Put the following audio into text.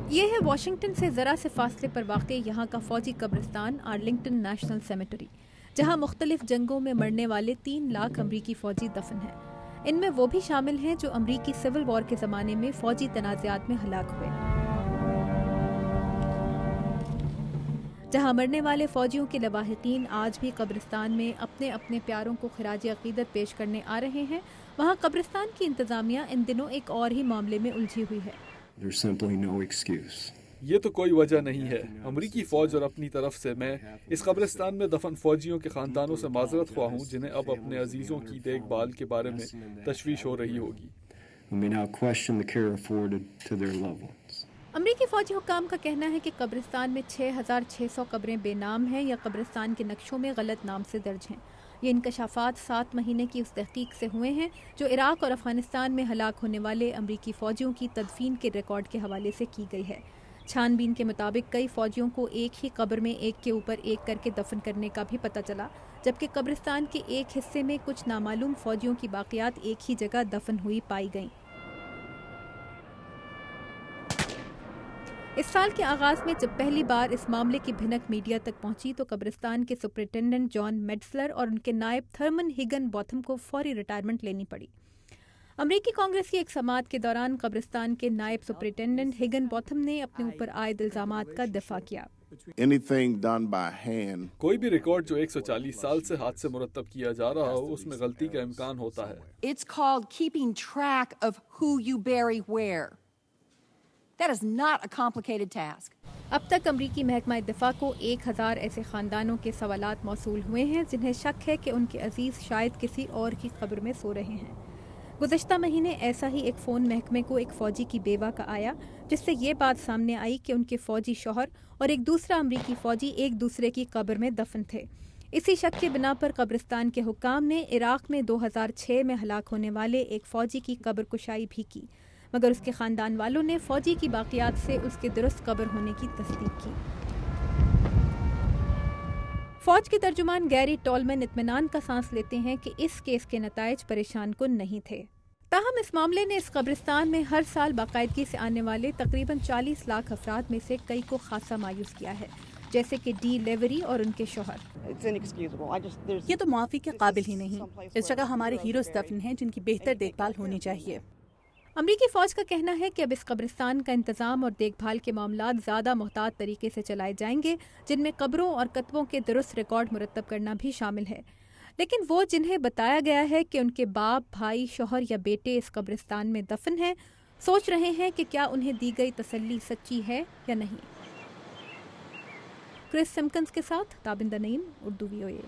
یہ ہے واشنگٹن سے ذرا سے فاصلے پر واقع یہاں کا فوجی قبرستان آرلنگٹن نیشنل سیمیٹری، جہاں مختلف جنگوں میں مرنے والے 3 لاکھ امریکی فوجی دفن ہیں۔ ان میں وہ بھی شامل ہیں جو امریکی سول وار کے زمانے میں فوجی تنازعات میں ہلاک ہوئے۔ جہاں مرنے والے فوجیوں کے لواحقین آج بھی قبرستان میں اپنے اپنے پیاروں کو خراج عقیدت پیش کرنے آ رہے ہیں، وہاں قبرستان کی انتظامیہ ان دنوں ایک اور ہی معاملے میں الجھی ہوئی ہے۔ There's simply no excuse. یہ تو کوئی وجہ نہیں ہے۔ امریکی فوج اور اپنی طرف سے میں اس قبرستان میں دفن فوجیوں کے خاندانوں سے معذرت خواہ ہوں جنہیں اب اپنے عزیزوں کی دیکھ بھال کے بارے میں تشویش ہو رہی ہوگی۔ Who may now question the care afforded to their loved ones. امریکی فوجی حکام کا کہنا ہے کہ قبرستان میں 6600 قبریں بے نام ہیں یا قبرستان کے نقشوں میں غلط نام سے درج ہیں۔ یہ انکشافات 7 مہینے کی اس تحقیق سے ہوئے ہیں جو عراق اور افغانستان میں ہلاک ہونے والے امریکی فوجیوں کی تدفین کے ریکارڈ کے حوالے سے کی گئی ہے۔ چھان بین کے مطابق کئی فوجیوں کو ایک ہی قبر میں ایک کے اوپر ایک کر کے دفن کرنے کا بھی پتہ چلا، جبکہ قبرستان کے ایک حصے میں کچھ نامعلوم فوجیوں کی باقیات ایک ہی جگہ دفن ہوئی پائی گئیں۔ اس سال کے آغاز میں جب پہلی بار اس معاملے کی بھنک میڈیا تک پہنچی تو قبرستان کے سپرنٹینڈنٹ جان میڈسلر اور ان کے نائب تھرمن ہگن بوتھم کو فوری ریٹائرمنٹ لینی پڑی۔ امریکی کانگریس کی ایک سماعت کے دوران قبرستان کے نائب سپرنٹینڈنٹ ہگن بوتھم نے اپنے اوپر عائد الزامات کا دفاع کیا۔ کوئی بھی ریکارڈ جو 140 سال سے ہاتھ سے مرتب کیا جا رہا ہو اس میں غلطی کا امکان ہوتا ہے۔ It's called keeping track of who you bury where. That is not a complicated task. اب تک امریکی محکمہ دفاع کو 1000 ایسے خاندانوں کے سوالات موصول ہوئے ہیں جنہیں شک ہے کہ ان کے عزیز شاید کسی اور کی قبر میں سو رہے ہیں۔ گزشتہ مہینے ایسا ہی ایک فون محکمے کو ایک فوجی کی بیوہ کا آیا جس سے یہ بات سامنے آئی کہ ان کے فوجی شوہر اور ایک دوسرا امریکی فوجی ایک دوسرے کی قبر میں دفن تھے۔ اسی شک کے بنا پر قبرستان کے حکام نے عراق میں 2006 میں ہلاک ہونے والے ایک فوجی کی قبر کشائی بھی کی، مگر اس کے خاندان والوں نے فوجی کی باقیات سے اس کے درست قبر ہونے کی تصدیق کی۔ فوج کے ترجمان گیری ٹولمن اطمینان کا سانس لیتے ہیں کہ اس کیس کے نتائج پریشان کن نہیں تھے۔ تاہم اس معاملے نے اس قبرستان میں ہر سال باقاعدگی سے آنے والے تقریباً 40 لاکھ افراد میں سے کئی کو خاصا مایوس کیا ہے، جیسے کہ ڈی لیوری اور ان کے شوہر۔ یہ تو معافی کے قابل ہی نہیں۔ اس جگہ ہمارے ہیروز دفن ہیں جن کی بہتر دیکھ بھال ہونی چاہیے۔ امریکی فوج کا کہنا ہے کہ اب اس قبرستان کا انتظام اور دیکھ بھال کے معاملات زیادہ محتاط طریقے سے چلائے جائیں گے، جن میں قبروں اور کتبوں کے درست ریکارڈ مرتب کرنا بھی شامل ہے۔ لیکن وہ جنہیں بتایا گیا ہے کہ ان کے باپ، بھائی، شوہر یا بیٹے اس قبرستان میں دفن ہیں، سوچ رہے ہیں کہ کیا انہیں دی گئی تسلی سچی ہے یا نہیں۔ کرس سمکنز کے ساتھ تابندہ نعیم، اردو VOA۔